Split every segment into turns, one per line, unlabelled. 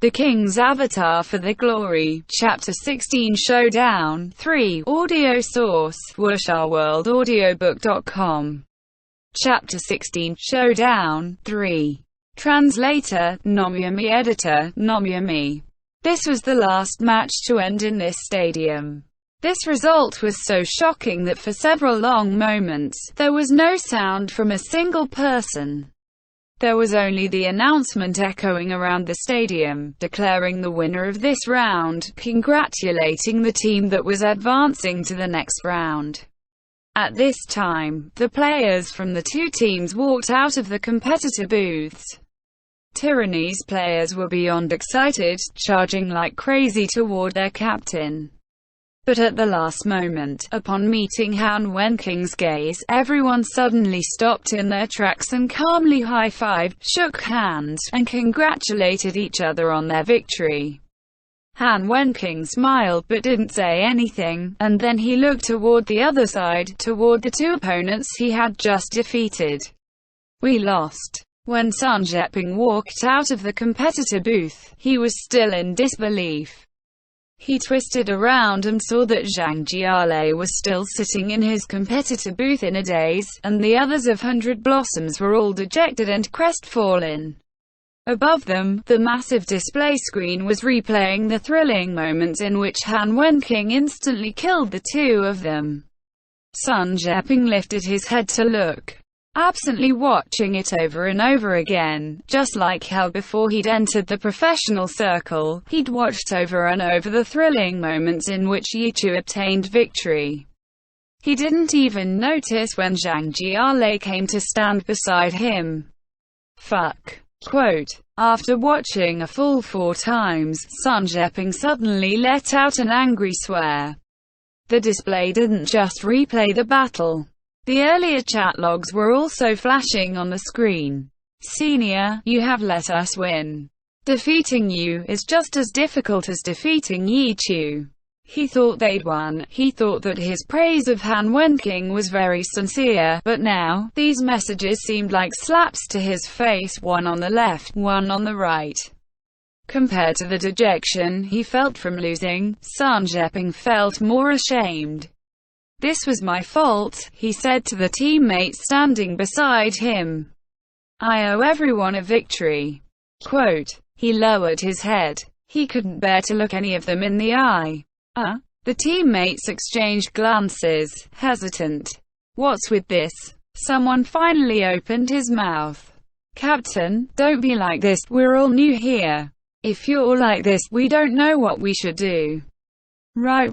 The King's Avatar for the Glory, Chapter 16 Showdown, 3, Audio source, wushaworldaudiobook.com. Chapter 16 Showdown, 3. Translator, Nomyami. Editor, Nomyami. This was the last match to end in this stadium. This result was so shocking that for several long moments, there was no sound from a single person. There was only the announcement echoing around the stadium, declaring the winner of this round, congratulating the team that was advancing to the next round. At this time, the players from the two teams walked out of the competitor booths. Tyranny's players were beyond excited, charging like crazy toward their captain. But at the last moment, upon meeting Han Wenking's gaze, everyone suddenly stopped in their tracks and calmly high-fived, shook hands, and congratulated each other on their victory. Han Wenking smiled but didn't say anything, and then he looked toward the other side, toward the two opponents he had just defeated. "We lost." When Sun Zheping walked out of the competitor booth, he was still in disbelief. He twisted around and saw that Zhang Jiale was still sitting in his competitor booth in a daze, and the others of Hundred Blossoms were all dejected and crestfallen. Above them, the massive display screen was replaying the thrilling moments in which Han Wenking instantly killed the two of them. Sun Zheping lifted his head to look, absently watching it over and over again, just like how before he'd entered the professional circle, he'd watched over and over the thrilling moments in which Yichu obtained victory. He didn't even notice when Zhang Jiale came to stand beside him. Fuck. Quote. After watching a full 4 times, Sun Zheping suddenly let out an angry swear. The display didn't just replay the battle. The earlier chat logs were also flashing on the screen. "Senior, you have let us win. Defeating you is just as difficult as defeating Yichu." He thought they'd won. He thought that his praise of Han Wenking was very sincere, but now, these messages seemed like slaps to his face, one on the left, one on the right. Compared to the dejection he felt from losing, Sun Zheping felt more ashamed. "This was my fault," he said to the teammate standing beside him. "I owe everyone a victory." Quote. He lowered his head. He couldn't bear to look any of them in the eye. The teammates exchanged glances, hesitant. "What's with this?" Someone finally opened his mouth. "Captain, don't be like this, we're all new here. If you're like this, we don't know what we should do." Right,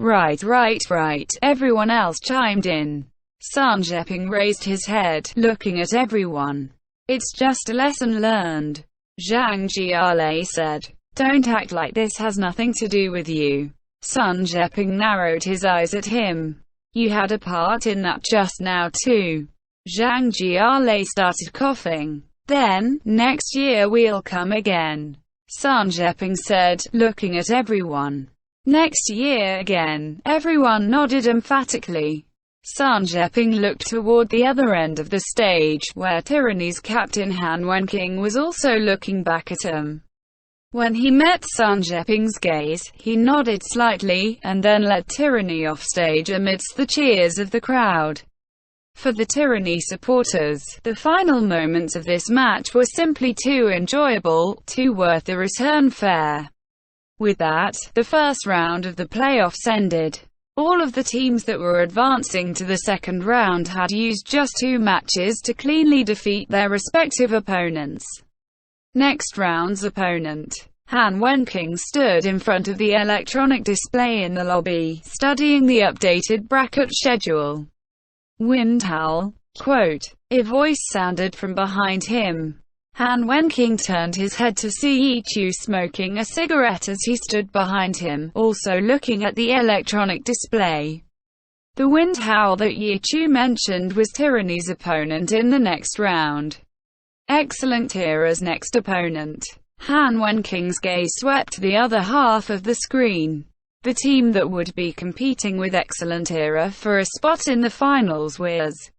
everyone else chimed in. Sun Zheping raised his head, looking at everyone. "It's just a lesson learned," Zhang Jiale said. "Don't act like this has nothing to do with you." Sun Zheping narrowed his eyes at him. "You had a part in that just now too." Zhang Jiale started coughing. "Then, next year we'll come again," Sun Zheping said, looking at everyone. "Next year again," everyone nodded emphatically. Sun Zheping looked toward the other end of the stage, where Tyranny's captain Han Wenking was also looking back at him. When he met Sun Zheping's gaze, he nodded slightly, and then led Tyranny off stage amidst the cheers of the crowd. For the Tyranny supporters, the final moments of this match were simply too enjoyable, too worth the return fare. With that, the first round of the playoffs ended. All of the teams that were advancing to the second round had used just 2 matches to cleanly defeat their respective opponents. Next round's opponent, Han Wenking, stood in front of the electronic display in the lobby, studying the updated bracket schedule. "Wind howl." Quote. A voice sounded from behind him. Han Wenking turned his head to see Yichu smoking a cigarette as he stood behind him, also looking at the electronic display. The wind howl that Yichu mentioned was Tyranny's opponent in the next round. Excellent Era's next opponent. Han Wenking's gaze swept the other half of the screen. The team that would be competing with Excellent Era for a spot in the finals was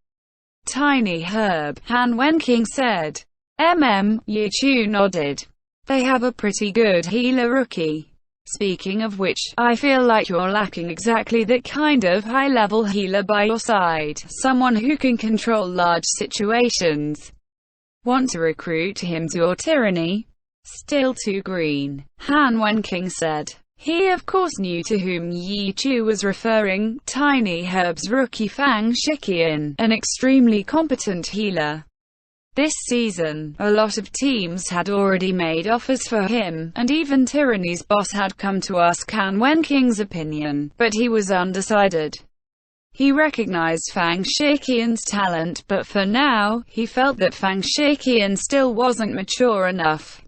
Tiny Herb, Han Wenking said. Yichu nodded. They have a pretty good healer rookie. Speaking of which, I feel like you're lacking exactly that kind of high-level healer by your side. Someone who can control large situations. Want to recruit him to your tyranny? Still too green, Han Wenking said. He of course knew to whom Yi Chu was referring, Tiny Herb's rookie Fang Shiqian, an extremely competent healer. This season, a lot of teams had already made offers for him, and even Tyranny's boss had come to ask Han Wenking's opinion, but he was undecided. He recognized Fang Shiqian's talent, but for now, he felt that Fang Shiqian still wasn't mature enough.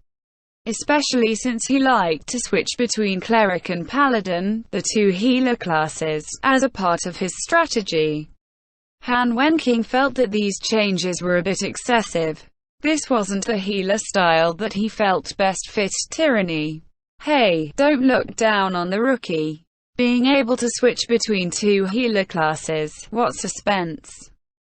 Especially since he liked to switch between Cleric and Paladin, the two healer classes, as a part of his strategy. Han Wenking felt that these changes were a bit excessive. This wasn't the healer style that he felt best fit Tyranny. Hey, don't look down on the rookie. Being able to switch between two healer classes, what suspense?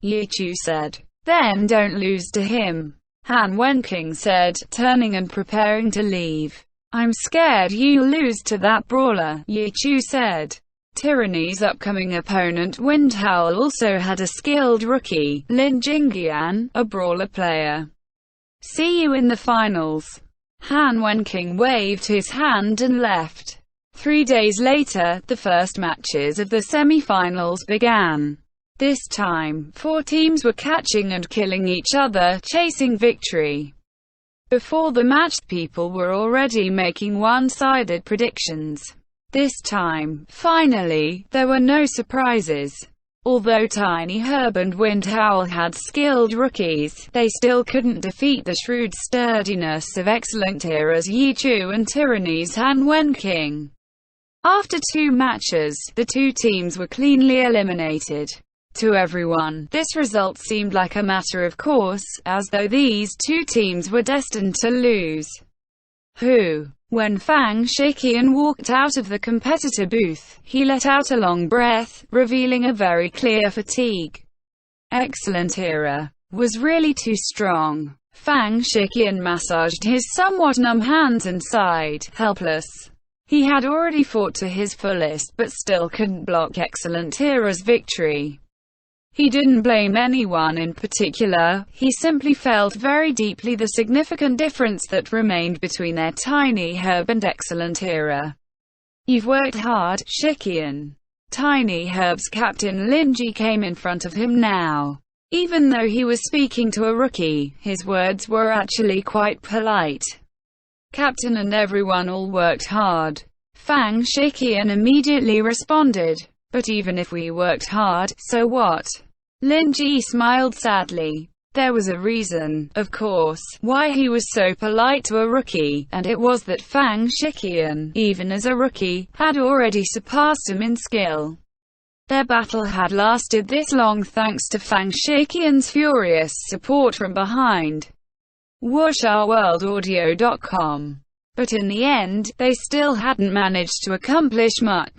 Yi Chu said. Then don't lose to him. Han Wenking said, turning and preparing to leave. I'm scared you'll lose to that brawler, Yi Chu said. Tyranny's upcoming opponent Wind Howl also had a skilled rookie, Lin Jingyan, a brawler player. See you in the finals. Han Wenking waved his hand and left. 3 days later, the first matches of the semi-finals began. This time, 4 teams were catching and killing each other, chasing victory. Before the match, people were already making one-sided predictions. This time, finally, there were no surprises. Although Tiny Herb and Wind Howl had skilled rookies, they still couldn't defeat the shrewd sturdiness of excellent Era's Yi Chu and Tyranny's Han Wenking. After 2 matches, the 2 teams were cleanly eliminated. To everyone, this result seemed like a matter of course, as though these 2 teams were destined to lose. When Fang Shiqian walked out of the competitor booth, he let out a long breath, revealing a very clear fatigue. Excellent Era was really too strong. Fang Shiqian massaged his somewhat numb hands and sighed, helpless. He had already fought to his fullest but still couldn't block Excellent Era's victory. He didn't blame anyone in particular, he simply felt very deeply the significant difference that remained between their Tiny Herb and Excellent Era. You've worked hard, Shiqian. Tiny Herb's captain Linji came in front of him now. Even though he was speaking to a rookie, his words were actually quite polite. Captain and everyone all worked hard. Fang Shiqian immediately responded. But even if we worked hard, so what? Lin Ji smiled sadly. There was a reason, of course, why he was so polite to a rookie, and it was that Fang Shiqian, even as a rookie, had already surpassed him in skill. Their battle had lasted this long thanks to Fang Shiqian's furious support from behind. WuxRWorldAudio.com. But in the end, they still hadn't managed to accomplish much.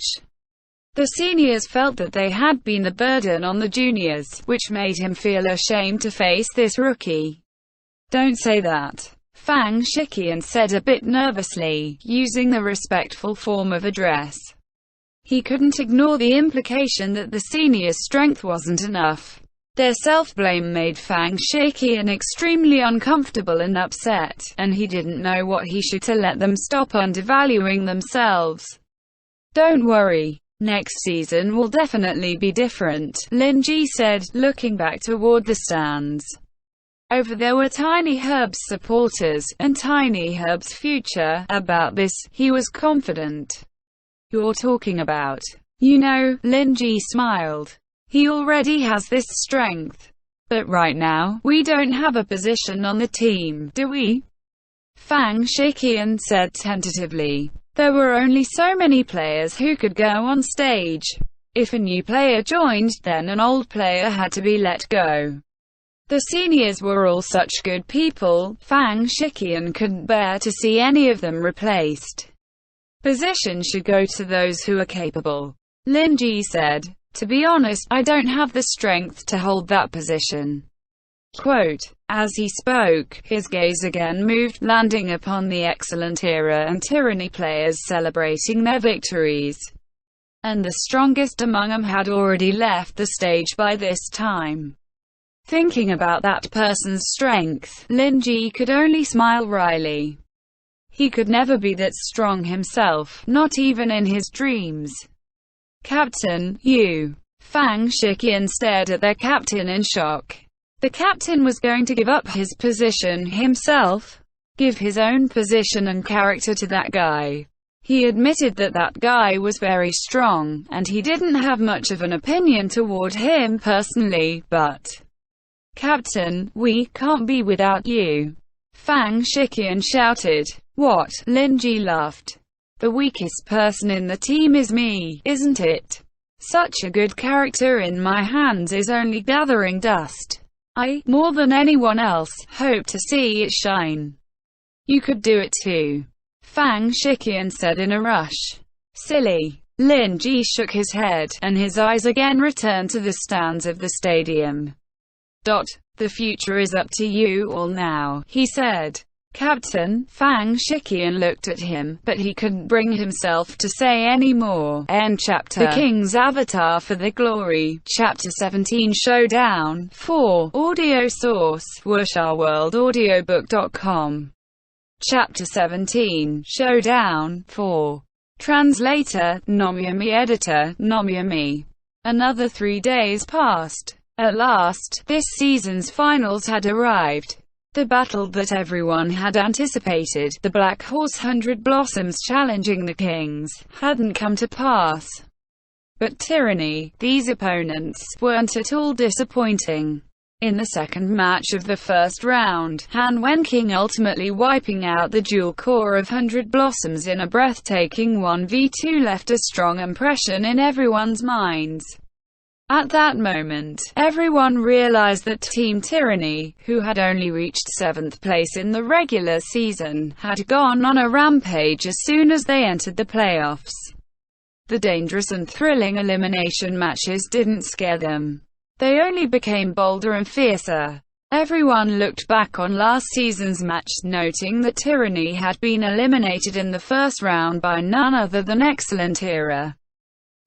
The seniors felt that they had been the burden on the juniors, which made him feel ashamed to face this rookie. Don't say that, Fang Shiqian said a bit nervously, using the respectful form of address. He couldn't ignore the implication that the seniors' strength wasn't enough. Their self-blame made Fang Shiqian extremely uncomfortable and upset, and he didn't know what he should to let them stop undervaluing themselves. Don't worry. Next season will definitely be different, Lin Ji said, looking back toward the stands. Over there were Tiny Herb's supporters, and Tiny Herb's future. About this, he was confident. You're talking about, Lin Ji smiled. He already has this strength. But right now, we don't have a position on the team, do we? Fang Shiqian said tentatively. There were only so many players who could go on stage. If a new player joined, then an old player had to be let go. The seniors were all such good people, Fang Shiqian couldn't bear to see any of them replaced. Position should go to those who are capable. Lin Ji said. To be honest, I don't have the strength to hold that position. Quote, As he spoke, his gaze again moved, landing upon the Excellent Era and Tyranny players celebrating their victories. And the strongest among them had already left the stage by this time. Thinking about that person's strength, Lin Ji could only smile wryly. He could never be that strong himself, not even in his dreams. "Captain, you." Fang Shiqian stared at their captain in shock. The captain was going to give up his position himself? Give his own position and character to that guy? He admitted that that guy was very strong, and he didn't have much of an opinion toward him personally, but... "Captain, we can't be without you," Fang Shiqian shouted. "What?" Lin Ji laughed. "The weakest person in the team is me, isn't it? Such a good character in my hands is only gathering dust. I, more than anyone else, hope to see it shine. You could do it too," Fang Shiqian said in a rush. "Silly." Lin Ji shook his head, and his eyes again returned to the stands of the stadium. "The future is up to you all now," he said. "Captain." Fang Shiqian looked at him, but he couldn't bring himself to say any more. End chapter. The King's Avatar for the Glory. Chapter 17 Showdown. 4. Audio source, wuxia-world-audiobook.com. Chapter 17 Showdown. 4. Translator, Nomyami. Editor, Nomyami. Another 3 days passed. At last, this season's finals had arrived. The battle that everyone had anticipated, the Black Horse 100 Blossoms challenging the Kings, hadn't come to pass. But Tyranny, these opponents, weren't at all disappointing. In the second match of the first round, Han Wenking ultimately wiping out the dual core of 100 Blossoms in a breathtaking 1v2 left a strong impression in everyone's minds. At that moment, everyone realized that Team Tyranny, who had only reached 7th place in the regular season, had gone on a rampage as soon as they entered the playoffs. The dangerous and thrilling elimination matches didn't scare them. They only became bolder and fiercer. Everyone looked back on last season's match, noting that Tyranny had been eliminated in the first round by none other than Excellent Era.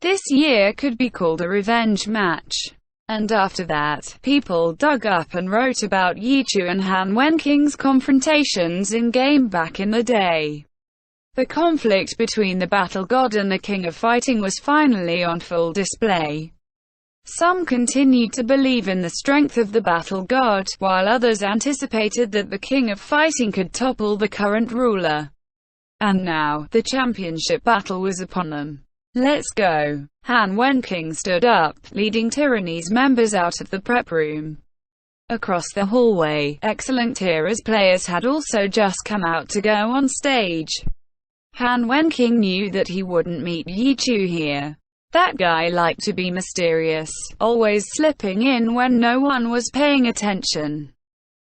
This year could be called a revenge match. And after that, people dug up and wrote about Yichu and Han Wenking's confrontations in-game back in the day. The conflict between the Battle God and the King of Fighting was finally on full display. Some continued to believe in the strength of the Battle God, while others anticipated that the King of Fighting could topple the current ruler. And now, the championship battle was upon them. "Let's go." Han Wenking stood up, leading Tyranny's members out of the prep room. Across the hallway, Excellent Era's players had also just come out to go on stage. Han Wenking knew that he wouldn't meet Yichu here. That guy liked to be mysterious, always slipping in when no one was paying attention.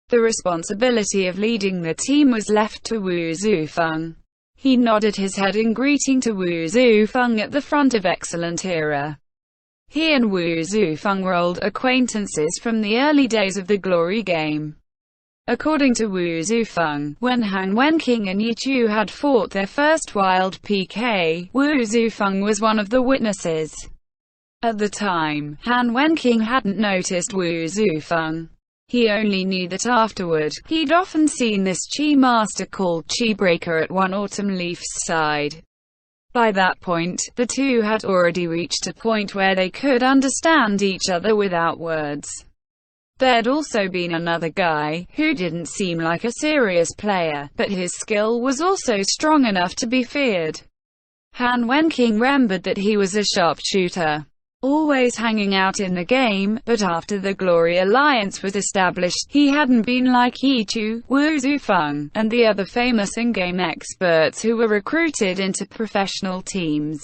The responsibility of leading the team was left to Wu Zufeng. He nodded his head in greeting to Wu Zufeng at the front of Excellent Era. He and Wu Zufeng were old acquaintances from the early days of the Glory game. According to Wu Zufeng, when Han Wenking and Yichu had fought their first wild PK, Wu Zufeng was one of the witnesses. At the time, Han Wenking hadn't noticed Wu Zufeng. He only knew that afterward, he'd often seen this Chi master called Chi Breaker at one Autumn Leaf's side. By that point, the two had already reached a point where they could understand each other without words. There'd also been another guy, who didn't seem like a serious player, but his skill was also strong enough to be feared. Han Wenking remembered that he was a sharpshooter, always hanging out in the game, but after the Glory Alliance was established, he hadn't been like Yichu, Wu Zufeng, and the other famous in-game experts who were recruited into professional teams.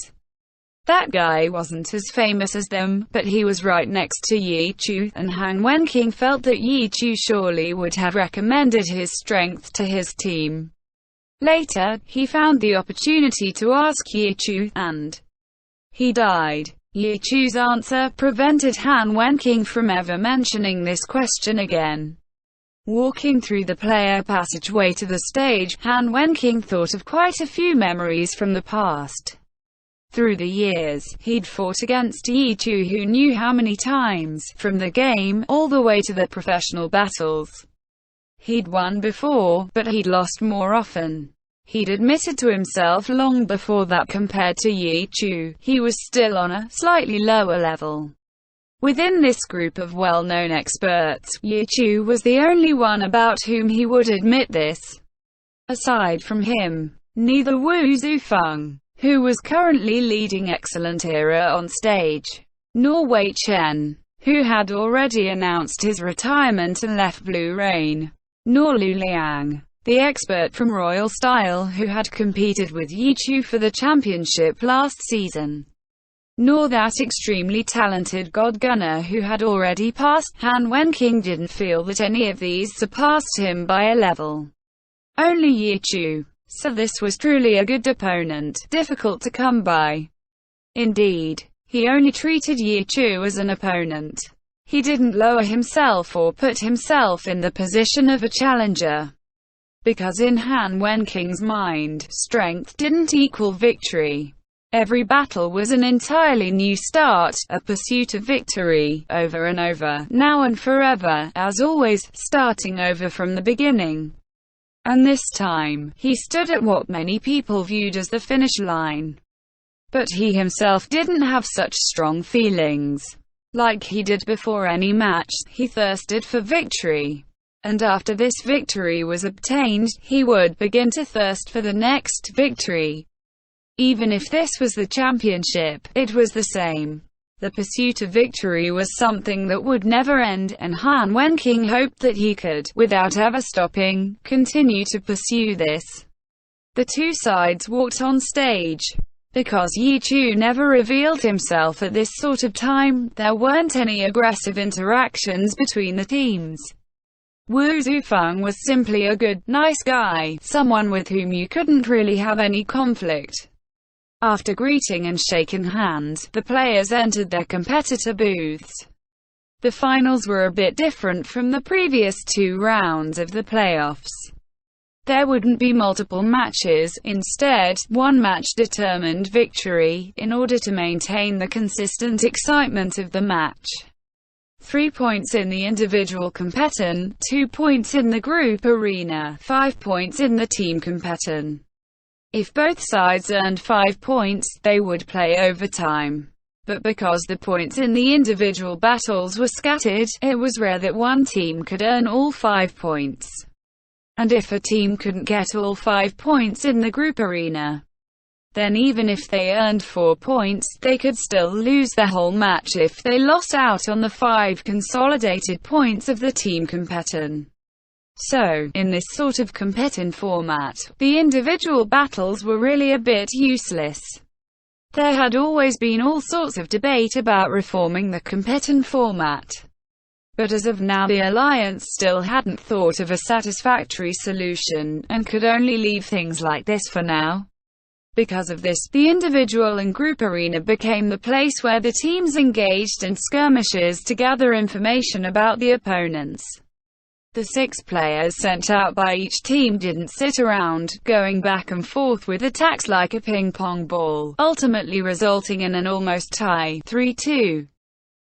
That guy wasn't as famous as them, but he was right next to Yichu, and Han Wenking felt that Yichu surely would have recommended his strength to his team. Later, he found the opportunity to ask Yichu, and he died. Yichu's answer prevented Han Wenking from ever mentioning this question again. Walking through the player passageway to the stage, Han Wenking thought of quite a few memories from the past. Through the years, he'd fought against Yi Chu, who knew how many times, from the game, all the way to the professional battles. He'd won before, but he'd lost more often. He'd admitted to himself long before that compared to Yi Chu, he was still on a slightly lower level. Within this group of well-known experts, Yi Chu was the only one about whom he would admit this. Aside from him, neither Wu Zufeng, who was currently leading Excellent Era on stage, nor Wei Chen, who had already announced his retirement and left Blue Rain, nor Lu Liang, the expert from Royal Style who had competed with Yi Chu for the championship last season, nor that extremely talented God Gunner who had already passed, Han Wenking didn't feel that any of these surpassed him by a level. Only Yi Chu. So this was truly a good opponent, difficult to come by. Indeed, he only treated Yi Chu as an opponent. He didn't lower himself or put himself in the position of a challenger. Because in Han Wenking's mind, strength didn't equal victory. Every battle was an entirely new start, a pursuit of victory, over and over, now and forever, as always, starting over from the beginning. And this time, he stood at what many people viewed as the finish line. But he himself didn't have such strong feelings. Like he did before any match, he thirsted for victory. And after this victory was obtained, he would begin to thirst for the next victory. Even if this was the championship, it was the same. The pursuit of victory was something that would never end, and Han Wenking hoped that he could, without ever stopping, continue to pursue this. The two sides walked on stage. Because Yi Chu never revealed himself at this sort of time, there weren't any aggressive interactions between the teams. Wu Zufeng was simply a good, nice guy, someone with whom you couldn't really have any conflict. After greeting and shaking hands, the players entered their competitor booths. The finals were a bit different from the previous two rounds of the playoffs. There wouldn't be multiple matches, instead, one match determined victory, in order to maintain the consistent excitement of the match. 3 points in the individual competition, 2 points in the group arena, 5 points in the team competition. If both sides earned 5 points, they would play overtime. But because the points in the individual battles were scattered, it was rare that one team could earn all 5 points. And if a team couldn't get all 5 points in the group arena, then even if they earned 4 points, they could still lose the whole match if they lost out on the 5 consolidated points of the team competition. So, in this sort of competition format, the individual battles were really a bit useless. There had always been all sorts of debate about reforming the competition format. But as of now, the Alliance still hadn't thought of a satisfactory solution, and could only leave things like this for now. Because of this, the individual and group arena became the place where the teams engaged in skirmishes to gather information about the opponents. The 6 players sent out by each team didn't sit around, going back and forth with attacks like a ping-pong ball, ultimately resulting in an almost tie, 3-2.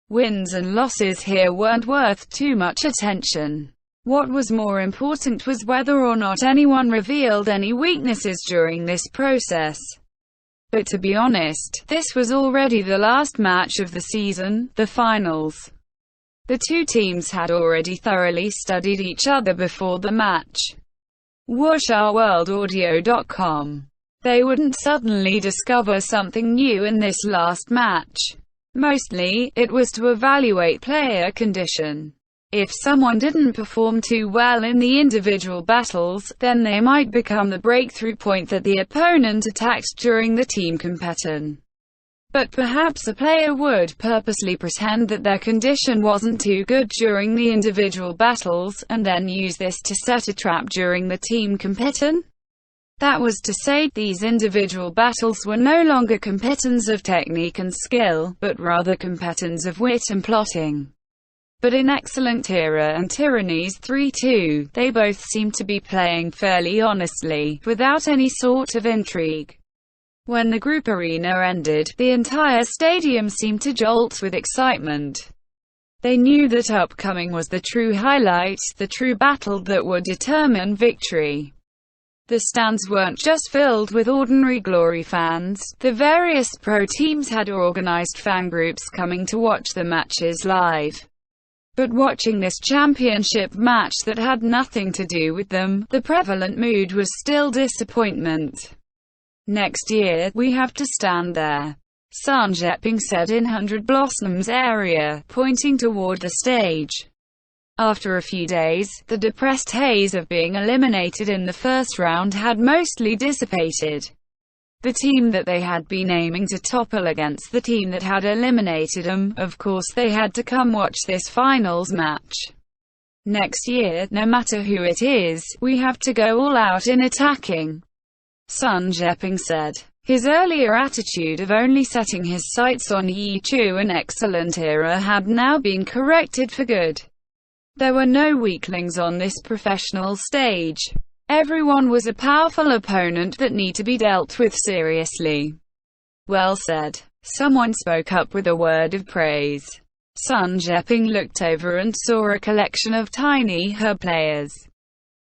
Wins and losses here weren't worth too much attention. What was more important was whether or not anyone revealed any weaknesses during this process. But to be honest, this was already the last match of the season, the finals. The two teams had already thoroughly studied each other before the match. WuxaWorldAudio.com. They wouldn't suddenly discover something new in this last match. Mostly, it was to evaluate player condition. If someone didn't perform too well in the individual battles, then they might become the breakthrough point that the opponent attacked during the team competition. But perhaps a player would purposely pretend that their condition wasn't too good during the individual battles, and then use this to set a trap during the team competition. That was to say, these individual battles were no longer competitions of technique and skill, but rather competitions of wit and plotting. But in Excellent Era and Tyrannies 3-2, they both seemed to be playing fairly honestly, without any sort of intrigue. When the group arena ended, the entire stadium seemed to jolt with excitement. They knew that upcoming was the true highlight, the true battle that would determine victory. The stands weren't just filled with ordinary Glory fans. The various pro teams had organized fan groups coming to watch the matches live. But watching this championship match that had nothing to do with them, the prevalent mood was still disappointment. "Next year, we have to stand there," Sun Jeping said in Hundred Blossoms area, pointing toward the stage. After a few days, the depressed haze of being eliminated in the first round had mostly dissipated. The team that they had been aiming to topple against the team that had eliminated them, of course they had to come watch this finals match. "Next year, no matter who it is, we have to go all out in attacking," Sun Jeping said. His earlier attitude of only setting his sights on Yi Chu and Excellent Era had now been corrected for good. There were no weaklings on this professional stage. Everyone was a powerful opponent that need to be dealt with seriously. "Well said." Someone spoke up with a word of praise. Sun Jeping looked over and saw a collection of Tiny Herb players.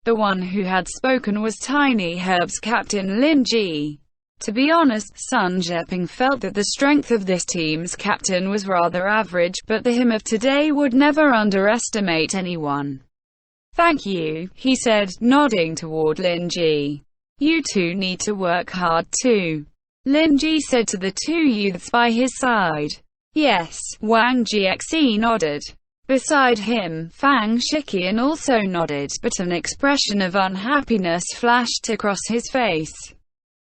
The one who had spoken was Tiny Herb's captain Lin Ji. To be honest, Sun Jeping felt that the strength of this team's captain was rather average, but the him of today would never underestimate anyone. "Thank you," he said, nodding toward Lin Ji. "You two need to work hard too," Lin Ji said to the two youths by his side. "Yes," Wang Jiexi nodded. Beside him, Fang Shiqian also nodded, but an expression of unhappiness flashed across his face.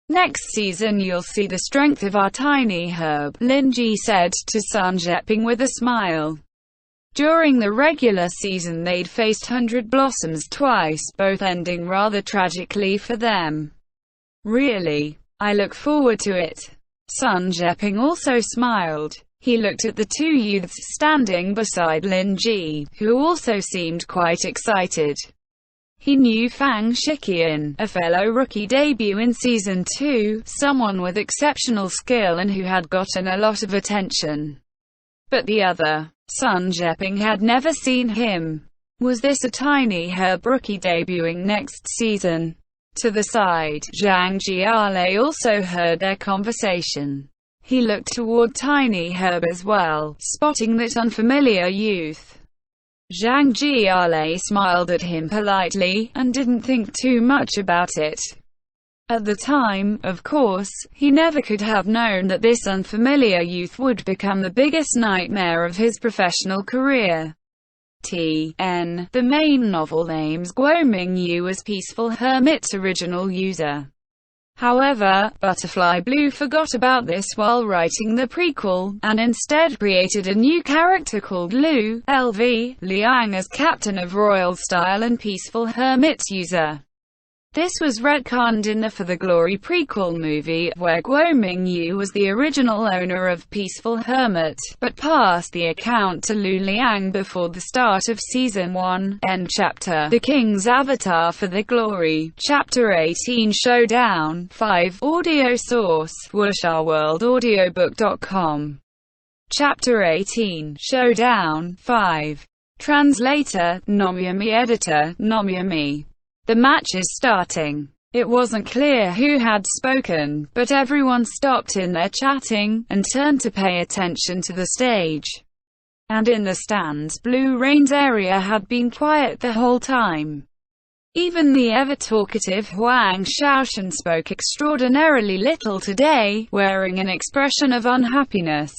"Next season you'll see the strength of our Tiny Herb," Lin Ji said to Sun Jeping with a smile. During the regular season they'd faced Hundred Blossoms twice, both ending rather tragically for them. "Really? I look forward to it." Sun Jeping also smiled. He looked at the two youths standing beside Lin Ji, who also seemed quite excited. He knew Fang Shiqian, a fellow rookie debut in Season 2, someone with exceptional skill and who had gotten a lot of attention. But the other, Sun Jeping had never seen him. Was this a Tiny Herb rookie debuting next season? To the side, Zhang Jiale also heard their conversation. He looked toward Tiny Herb as well, spotting that unfamiliar youth. Zhang Jiale smiled at him politely, and didn't think too much about it. At the time, of course, he never could have known that this unfamiliar youth would become the biggest nightmare of his professional career. The main novel names Guo Mingyu as Peaceful Hermit's original user. However, Butterfly Blue forgot about this while writing the prequel, and instead created a new character called L.V. Liang as Captain of Royal Style and Peaceful Hermit's user. This was retconned in the For the Glory prequel movie, where Guo Mingyu was the original owner of Peaceful Hermit, but passed the account to Lu Liang before the start of Season 1, End Chapter, The King's Avatar for the Glory, Chapter 18 Showdown, 5, Audio Source, WuxaWorldAudiobook.com. Chapter 18, Showdown, 5. Translator, Nomyami. Editor, Nomyami. The match is starting. It wasn't clear who had spoken, but everyone stopped in their chatting, and turned to pay attention to the stage. And in the stands, Blue Rain's area had been quiet the whole time. Even the ever-talkative Huang Shaoshan spoke extraordinarily little today, wearing an expression of unhappiness.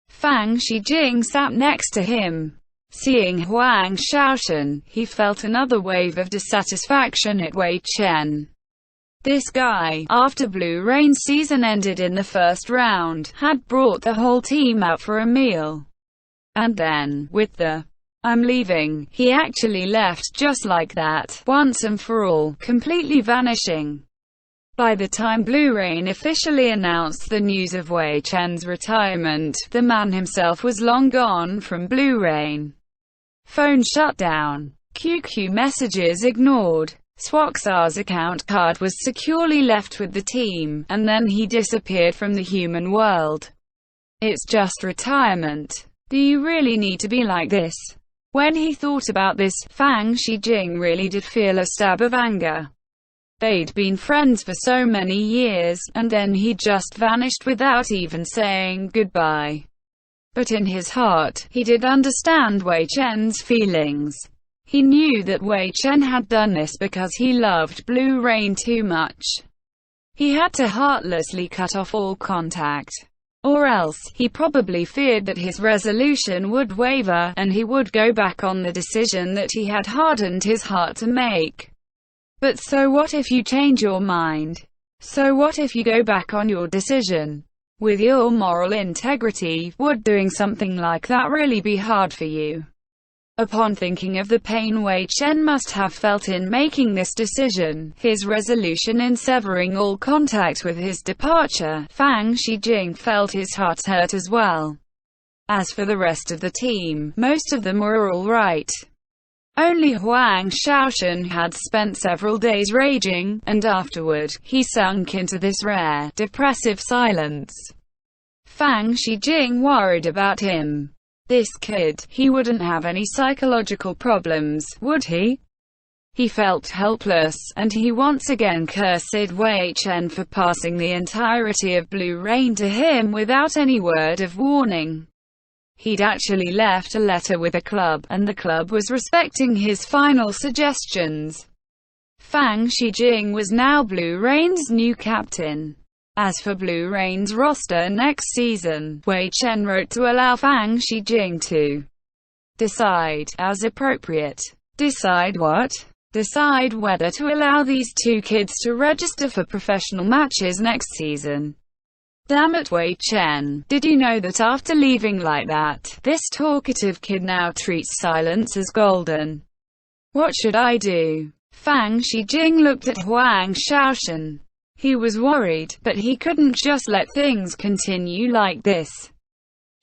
Fang Shijing sat next to him. Seeing Huang Shaoshan, he felt another wave of dissatisfaction at Wei Chen. This guy, after Blue Rain's season ended in the first round, had brought the whole team out for a meal. And then, with the "I'm leaving," he actually left just like that, once and for all, completely vanishing. By the time Blue Rain officially announced the news of Wei Chen's retirement, the man himself was long gone from Blue Rain. Phone shut down. QQ messages ignored. Swaxar's account card was securely left with the team, and then he disappeared from the human world. It's just retirement. Do you really need to be like this? When he thought about this, Fang Shijing really did feel a stab of anger. They'd been friends for so many years, and then he just vanished without even saying goodbye. But in his heart, he did understand Wei Chen's feelings. He knew that Wei Chen had done this because he loved Blue Rain too much. He had to heartlessly cut off all contact. Or else, he probably feared that his resolution would waver, and he would go back on the decision that he had hardened his heart to make. But so what if you change your mind? So what if you go back on your decision? With your moral integrity, would doing something like that really be hard for you? Upon thinking of the pain Wei Chen must have felt in making this decision, his resolution in severing all contact with his departure, Fang Shijing felt his heart hurt as well. As for the rest of the team, most of them were all right. Only Huang Shaoshan had spent several days raging, and afterward, he sunk into this rare, depressive silence. Fang Shijing worried about him. This kid, he wouldn't have any psychological problems, would he? He felt helpless, and he once again cursed Wei Chen for passing the entirety of Blue Rain to him without any word of warning. He'd actually left a letter with the club, and the club was respecting his final suggestions. Fang Shijing was now Blue Rain's new captain. As for Blue Rain's roster next season, Wei Chen wrote to allow Fang Shijing to decide, as appropriate. Decide what? Decide whether to allow these two kids to register for professional matches next season. Damn it, Wei Chen, did you know that after leaving like that, this talkative kid now treats silence as golden? What should I do? Fang Shijing looked at Huang Shaoshan. He was worried, but he couldn't just let things continue like this.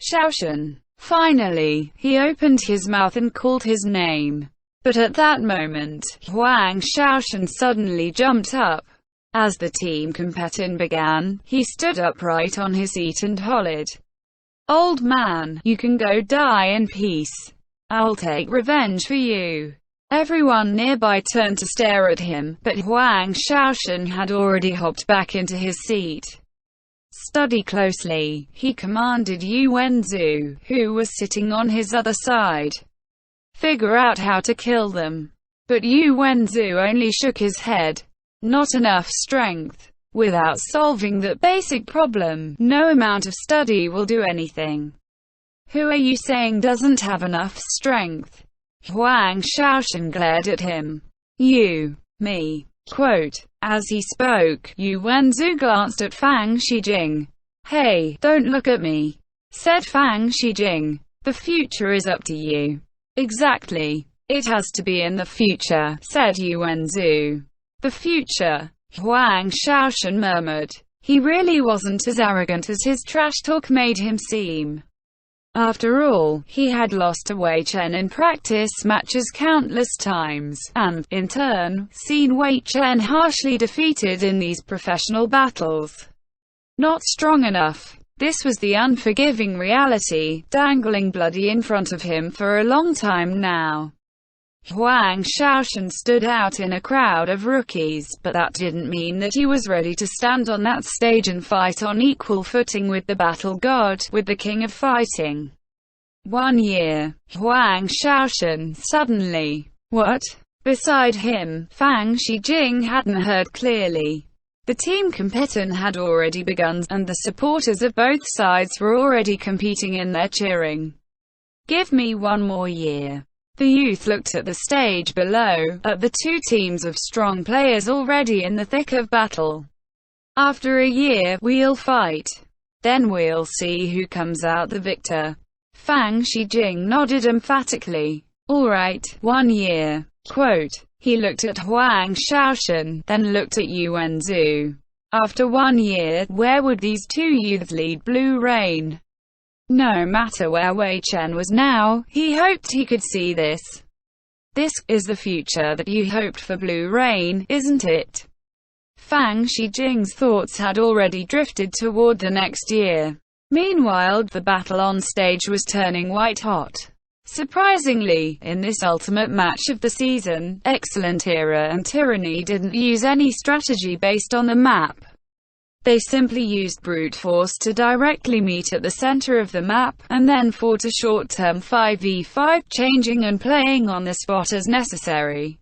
Shaoshan. Finally, he opened his mouth and called his name. But at that moment, Huang Shaoshan suddenly jumped up. As the team competition began, he stood upright on his seat and hollered, "Old man, you can go die in peace. I'll take revenge for you." Everyone nearby turned to stare at him, but Huang Shaoshan had already hopped back into his seat. "Study closely," he commanded Yu Wenzu, who was sitting on his other side. "Figure out how to kill them." But Yu Wenzu only shook his head. Not enough strength. Without solving that basic problem, no amount of study will do anything. Who are you saying doesn't have enough strength? Huang Shaoshan glared at him. You. Me. Quote. As he spoke, Yu Wenzu glanced at Fang Shijing. "Hey, don't look at me," said Fang Shijing. "The future is up to you." "Exactly. It has to be in the future," said Yu Wenzu. "The future," Huang Shaoshan murmured. He really wasn't as arrogant as his trash talk made him seem. After all, he had lost to Wei Chen in practice matches countless times, and, in turn, seen Wei Chen harshly defeated in these professional battles. Not strong enough. This was the unforgiving reality, dangling bloody in front of him for a long time now. Huang Shaoshan stood out in a crowd of rookies, but that didn't mean that he was ready to stand on that stage and fight on equal footing with the battle god, with the king of fighting. 1 year. Huang Shaoshan, suddenly. What? Beside him, Fang Shijing hadn't heard clearly. The team competition had already begun, and the supporters of both sides were already competing in their cheering. "Give me 1 more year." The youth looked at the stage below, at the two teams of strong players already in the thick of battle. "After a year, we'll fight. Then we'll see who comes out the victor." Fang Shijing nodded emphatically. "All right, 1 year." Quote. He looked at Huang Shaoshan, then looked at Yu Wenzu. After 1 year, where would these two youths lead Blue Rain? No matter where Wei Chen was now, he hoped he could see this. This is the future that you hoped for, Blue Rain, isn't it? Fang Shijing's thoughts had already drifted toward the next year. Meanwhile, the battle on stage was turning white hot. Surprisingly, in this ultimate match of the season, Excellent Era and Tyranny didn't use any strategy based on the map. They simply used brute force to directly meet at the center of the map, and then fought a short-term 5v5, changing and playing on the spot as necessary.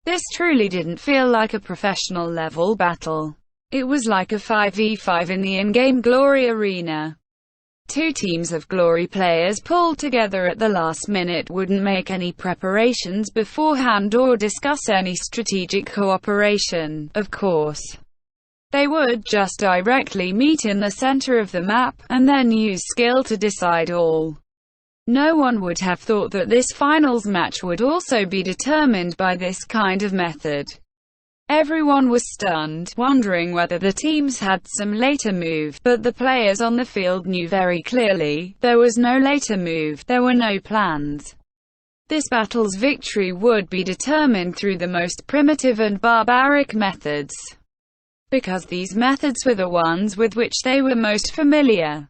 This truly didn't feel like a professional-level battle. It was like a 5v5 in the in-game Glory arena. Two teams of Glory players pulled together at the last minute, wouldn't make any preparations beforehand or discuss any strategic cooperation, of course. They would just directly meet in the center of the map, and then use skill to decide all. No one would have thought that this finals match would also be determined by this kind of method. Everyone was stunned, wondering whether the teams had some later move, but the players on the field knew very clearly, there was no later move, there were no plans. This battle's victory would be determined through the most primitive and barbaric methods. Because these methods were the ones with which they were most familiar.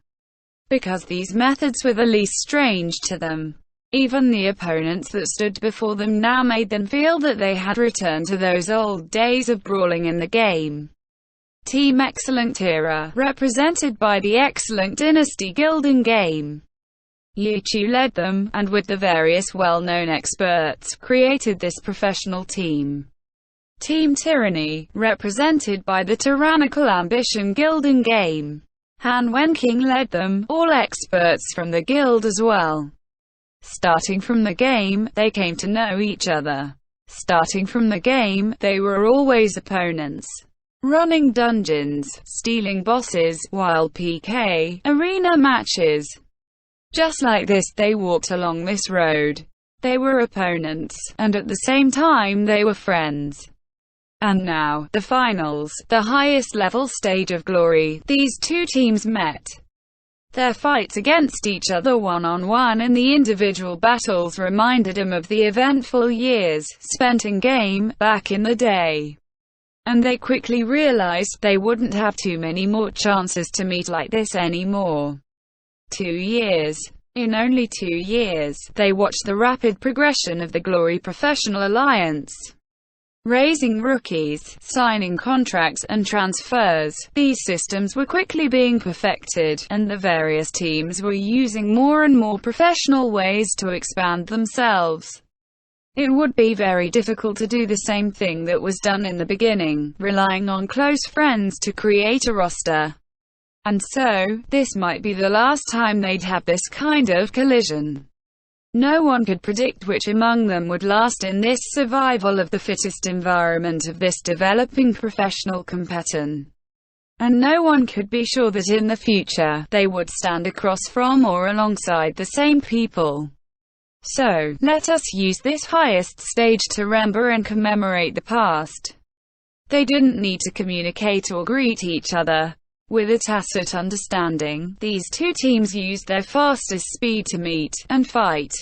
Because these methods were the least strange to them. Even the opponents that stood before them now made them feel that they had returned to those old days of brawling in the game. Team Excellent Era, represented by the Excellent Dynasty Guild in game. Yu Chu led them, and with the various well-known experts, created this professional team. Team Tyranny, represented by the Tyrannical Ambition Guild in game. Han Wenking led them, all experts from the guild as well. Starting from the game, they came to know each other. Starting from the game, they were always opponents. Running dungeons, stealing bosses, wild PK, arena matches. Just like this, they walked along this road. They were opponents, and at the same time they were friends. And now, the finals, the highest level stage of Glory, these two teams met. Their fights against each other one-on-one in the individual battles reminded them of the eventful years spent in-game, back in the day. And they quickly realized they wouldn't have too many more chances to meet like this anymore. 2 years. In only 2 years, they watched the rapid progression of the Glory Professional Alliance. Raising rookies, signing contracts and transfers, these systems were quickly being perfected, and the various teams were using more and more professional ways to expand themselves. It would be very difficult to do the same thing that was done in the beginning, relying on close friends to create a roster. And so, this might be the last time they'd have this kind of collision. No one could predict which among them would last in this survival of the fittest environment of this developing professional competition. And no one could be sure that in the future, they would stand across from or alongside the same people. So, let us use this highest stage to remember and commemorate the past. They didn't need to communicate or greet each other. With a tacit understanding, these two teams used their fastest speed to meet and fight.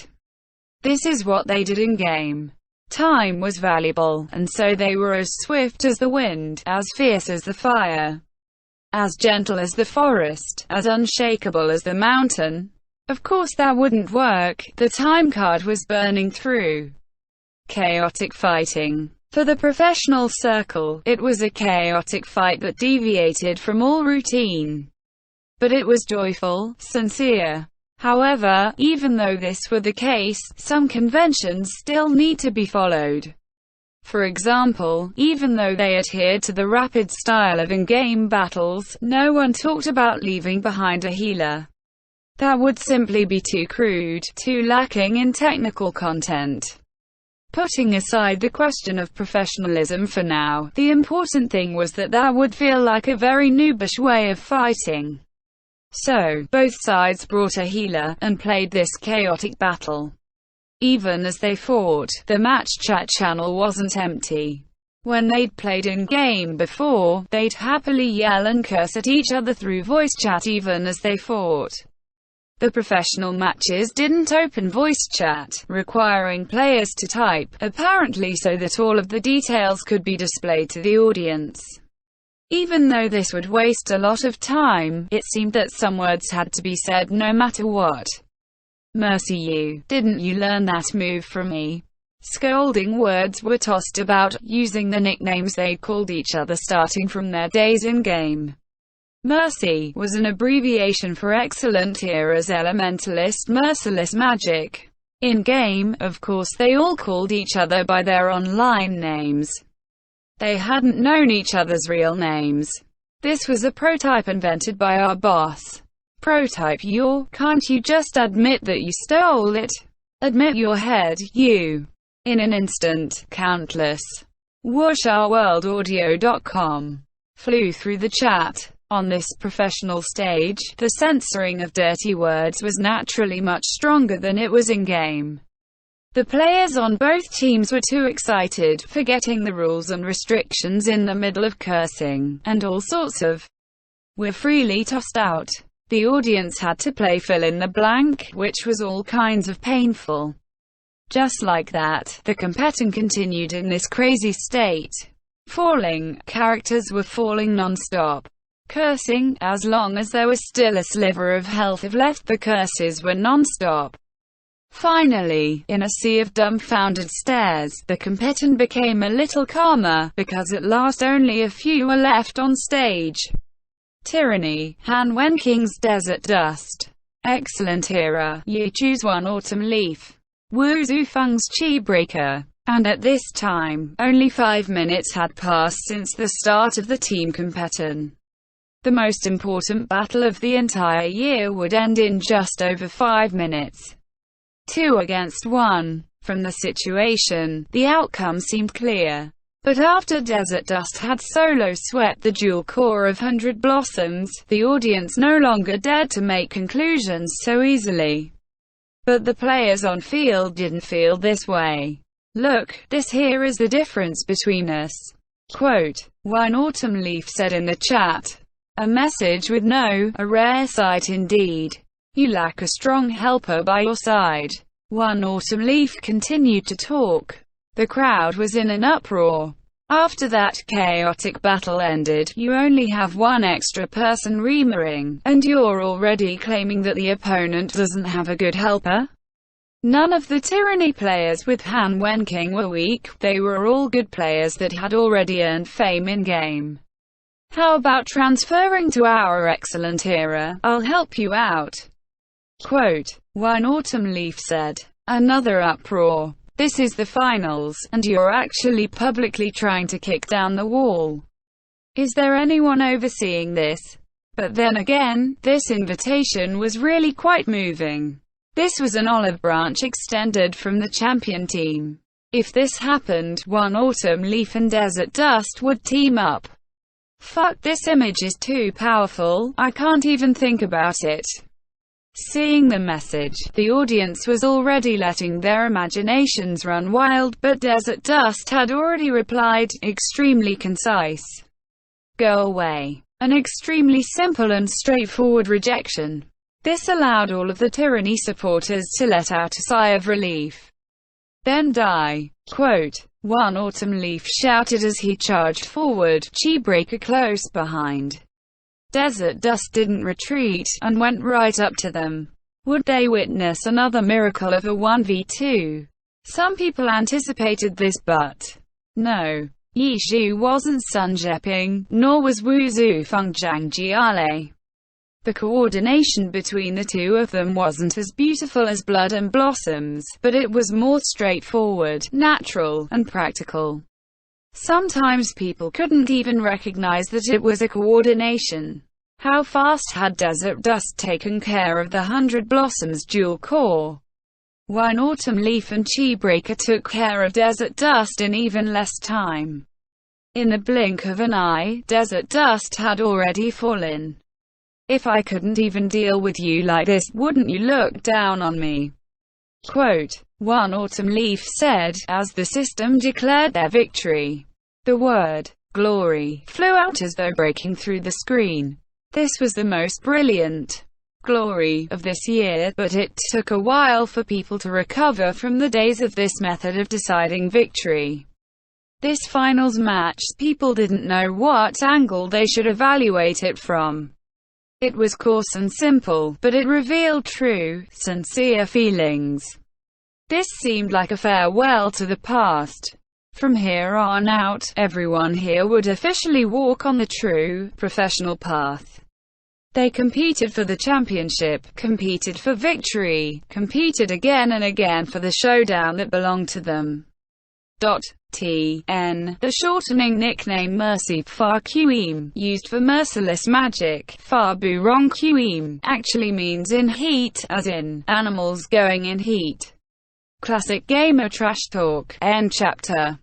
This is what they did in-game. Time was valuable, and so they were as swift as the wind, as fierce as the fire, as gentle as the forest, as unshakable as the mountain. Of course that wouldn't work, the time card was burning through. Chaotic fighting. For the professional circle, it was a chaotic fight that deviated from all routine. But it was joyful, sincere. However, even though this were the case, some conventions still need to be followed. For example, even though they adhered to the rapid style of in-game battles, no one talked about leaving behind a healer. That would simply be too crude, too lacking in technical content. Putting aside the question of professionalism for now, the important thing was that would feel like a very noobish way of fighting. So, both sides brought a healer, and played this chaotic battle. Even as they fought, the match chat channel wasn't empty. When they'd played in-game before, they'd happily yell and curse at each other through voice chat even as they fought. The professional matches didn't open voice chat, requiring players to type, apparently so that all of the details could be displayed to the audience. Even though this would waste a lot of time, it seemed that some words had to be said no matter what. "Mercy you, didn't you learn that move from me?" Scolding words were tossed about, using the nicknames they called each other starting from their days in-game. Mercy was an abbreviation for Excellent Era's Elementalist Merciless Magic. In-game, of course, they all called each other by their online names. They hadn't known each other's real names. This was a prototype invented by our boss. Prototype can't you just admit that you stole it? Admit your head, you. In an instant, countless whoosh-our-world-audio.com flew through the chat. On this professional stage, the censoring of dirty words was naturally much stronger than it was in-game. The players on both teams were too excited, forgetting the rules and restrictions in the middle of cursing, and all sorts of were freely tossed out. The audience had to play fill in the blank, which was all kinds of painful. Just like that, the competition continued in this crazy state. Falling, characters were falling non-stop. Cursing, as long as there was still a sliver of health left, the curses were non-stop. Finally, in a sea of dumbfounded stares, the competition became a little calmer, because at last only a few were left on stage. Tyranny, Han Wenking's Desert Dust. Excellent Era, you choose one Autumn Leaf. Wu Zufeng's Chi Breaker. And at this time, only 5 minutes had passed since the start of the team competition. The most important battle of the entire year would end in just over 5 minutes. 2 against 1. From the situation, the outcome seemed clear. But after Desert Dust had solo swept the dual core of 100 Blossoms, the audience no longer dared to make conclusions so easily. But the players on field didn't feel this way. "Look, this here is the difference between us." Quote, one Autumn Leaf said in the chat. "A message with a rare sight indeed. You lack a strong helper by your side." One Autumn Leaf continued to talk. The crowd was in an uproar. After that chaotic battle ended, you only have one extra person remarrying, and you're already claiming that the opponent doesn't have a good helper? None of the Tyranny players with Han Wenking were weak, they were all good players that had already earned fame in-game. "How about transferring to our Excellent Era? I'll help you out." Quote, one Autumn Leaf said. Another uproar. "This is the finals, and you're actually publicly trying to kick down the wall. Is there anyone overseeing this?" But then again, this invitation was really quite moving. This was an olive branch extended from the champion team. If this happened, one Autumn Leaf and Desert Dust would team up. Fuck, this image is too powerful, I can't even think about it. Seeing the message, the audience was already letting their imaginations run wild, but Desert Dust had already replied, extremely concise. "Go away." An extremely simple and straightforward rejection. This allowed all of the Tyranny supporters to let out a sigh of relief. Then die. Quote, one Autumn Leaf shouted as he charged forward, Chi Breaker close behind. Desert Dust didn't retreat, and went right up to them. Would they witness another miracle of a 1v2? Some people anticipated this, but no. Yi Zhu wasn't Sun Zheping, nor was Wu Zufeng Zhang Jiale. The coordination between the two of them wasn't as beautiful as Blood and Blossoms, but it was more straightforward, natural, and practical. Sometimes people couldn't even recognize that it was a coordination. How fast had Desert Dust taken care of the 100 Blossoms dual core? One Autumn Leaf and Chi Breaker took care of Desert Dust in even less time. In the blink of an eye, Desert Dust had already fallen. If I couldn't even deal with you like this, wouldn't you look down on me? Quote, one Autumn Leaf said, as the system declared their victory. The word, glory, flew out as though breaking through the screen. This was the most brilliant glory of this year, but it took a while for people to recover from the days of this method of deciding victory. This finals match, people didn't know what angle they should evaluate it from. It was coarse and simple, but it revealed true, sincere feelings. This seemed like a farewell to the past. From here on out, everyone here would officially walk on the true, professional path. They competed for the championship, competed for victory, competed again and again for the showdown that belonged to them. TN, the shortening nickname Mercy Far Qim, used for merciless magic, Far Bu Rong Qim, actually means in heat, as in, animals going in heat. Classic gamer trash talk. End chapter.